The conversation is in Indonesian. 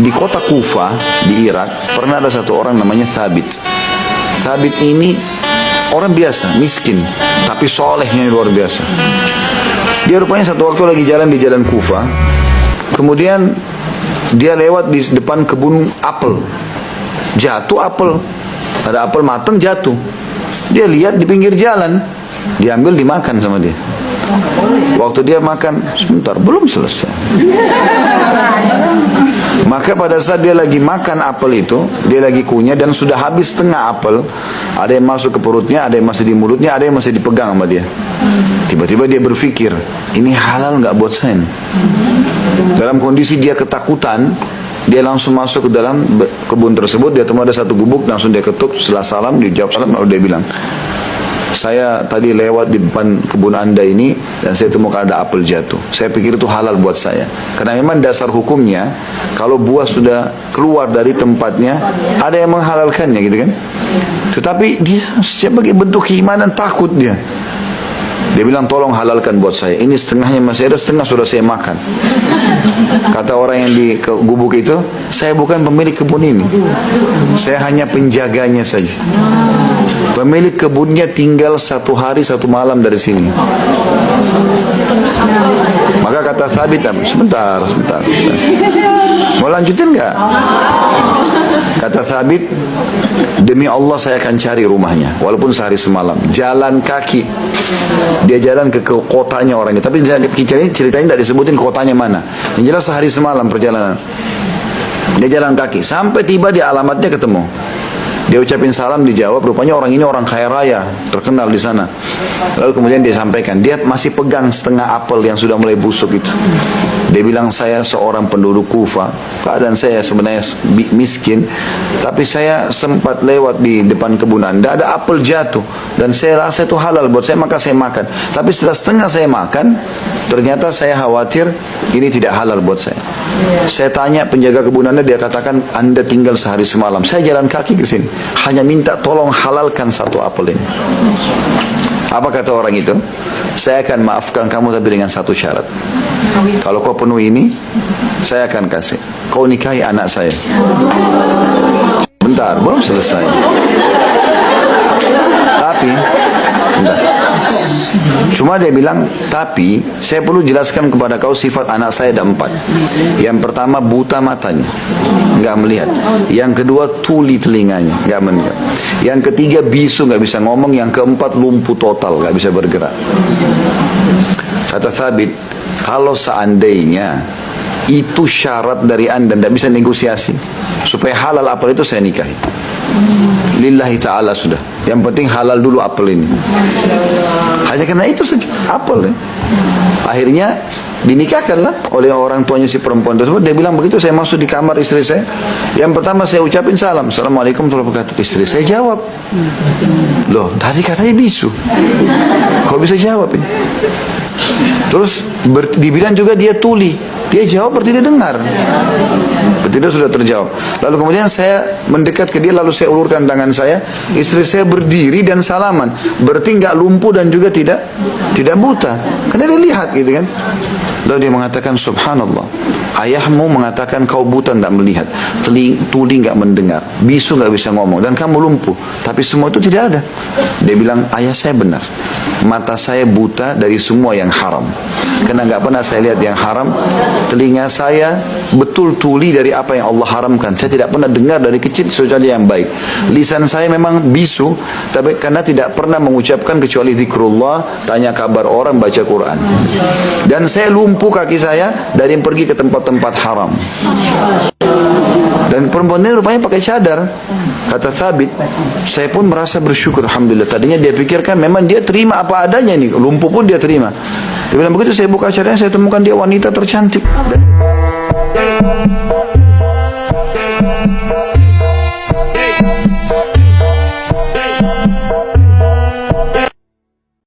Di kota Kufa di Irak pernah ada satu orang namanya Thabit. Thabit ini orang biasa, miskin, tapi solehnya luar biasa. Dia rupanya satu waktu lagi jalan di jalan Kufa, kemudian dia lewat di depan kebun apel. Jatuh apel, ada apel matang jatuh. Dia lihat di pinggir jalan, diambil dimakan sama dia. Waktu dia makan, sebentar, belum selesai. Maka pada saat dia lagi makan apel itu, dia lagi kunyah dan sudah habis setengah apel. Ada yang masuk ke perutnya, ada yang masih di mulutnya, ada yang masih dipegang sama dia. Tiba-tiba dia berpikir, ini halal nggak buat saya? Dalam kondisi dia ketakutan, dia langsung masuk ke dalam kebun tersebut. Dia temu ada satu gubuk, langsung dia ketuk. Setelah salam, dia jawab salam, lalu dia bilang, saya tadi lewat di depan kebun anda ini dan saya temukan ada apel jatuh. Saya pikir itu halal buat saya. Karena memang dasar hukumnya, kalau buah sudah keluar dari tempatnya, ada yang menghalalkannya gitu kan. Tetapi dia sebagai bentuk keimanan takut dia. Dia bilang, tolong halalkan buat saya. Ini setengahnya masih ada, setengah sudah saya makan. Kata orang yang di gubuk itu, saya bukan pemilik kebun ini. Saya hanya penjaganya saja. Pemilik kebunnya tinggal 1 hari 1 malam dari sini. Maka kata Thabit, sebentar. Mau lanjutin nggak? Kata Thabit, demi Allah saya akan cari rumahnya, walaupun sehari semalam. Jalan kaki. Dia jalan ke kotanya orangnya. Tapi ceritanya tidak disebutin kotanya mana. Yang jelas sehari semalam perjalanan. Dia jalan kaki. Sampai tiba di alamatnya ketemu. Dia ucapin salam, dijawab. Rupanya orang ini orang kaya raya, terkenal di sana. Lalu kemudian dia sampaikan, dia masih pegang setengah apel yang sudah mulai busuk itu. Dia bilang, saya seorang penduduk Kufa. Keadaan saya sebenarnya miskin, tapi saya sempat lewat di depan kebun anda, ada apel jatuh, dan saya rasa itu halal buat saya, maka saya makan. Tapi setelah setengah saya makan, ternyata saya khawatir ini tidak halal buat saya. Saya tanya penjaga kebun anda, dia katakan anda tinggal sehari semalam. Saya jalan kaki ke sini, hanya minta tolong halalkan 1 apel ini. Apa kata orang itu? Saya akan maafkan kamu tapi dengan 1 syarat. Kalau kau penuhi ini, saya akan kasih. Kau nikahi anak saya. Bentar, belum selesai. Tapi, bentar. Cuma dia bilang, tapi saya perlu jelaskan kepada kau sifat anak saya ada 4. Yang pertama, buta matanya, nggak melihat. Yang kedua, tuli telinganya, nggak melihat. Yang ketiga, bisu, nggak bisa ngomong. Yang keempat, lumpuh total, nggak bisa bergerak. Kata Thabit, kalau seandainya itu syarat dari anda, tidak bisa negosiasi, supaya halal apel itu saya nikahi. Lillahi ta'ala sudah. Yang penting halal dulu apel ini. Hanya karena itu saja, apel ya. Akhirnya dinikahkanlah oleh orang tuanya si perempuan tersebut. Dia bilang begitu saya masuk di kamar istri saya, yang pertama saya ucapin salam, assalamualaikum warahmatullahi wabarakatuh. Istri saya jawab, loh tadi katanya bisu, kok bisa jawab ini? Terus dibilang juga dia tuli, dia jawab berarti dia dengar, berarti dia sudah terjawab. Lalu kemudian saya mendekat ke dia, lalu saya ulurkan tangan saya, istri saya berdiri dan salaman, berarti nggak lumpuh dan juga tidak buta, karena dia lihat gitu kan. Lalu dia mengatakan, subhanallah, ayahmu mengatakan kau buta tidak melihat, tuli nggak mendengar, bisu nggak bisa ngomong, dan kamu lumpuh, tapi semua itu tidak ada. Dia bilang, ayah saya benar, mata saya buta dari semua yang haram, karena nggak pernah saya lihat yang haram. Telinga saya betul tuli dari apa yang Allah haramkan, saya tidak pernah dengar dari kecil kecuali yang baik. Lisan saya memang bisu, tapi karena tidak pernah mengucapkan kecuali zikrullah, tanya kabar orang, baca Quran. Dan saya lumpuh kaki saya dari pergi ke tempat-tempat haram. Dan perempuan ini rupanya pakai cadar. Kata Thabit, saya pun merasa bersyukur, alhamdulillah. Tadinya dia pikirkan memang dia terima apa adanya nih, lumpuh pun dia terima. Dia bilang begitu saya buka cadarnya, saya temukan dia wanita tercantik.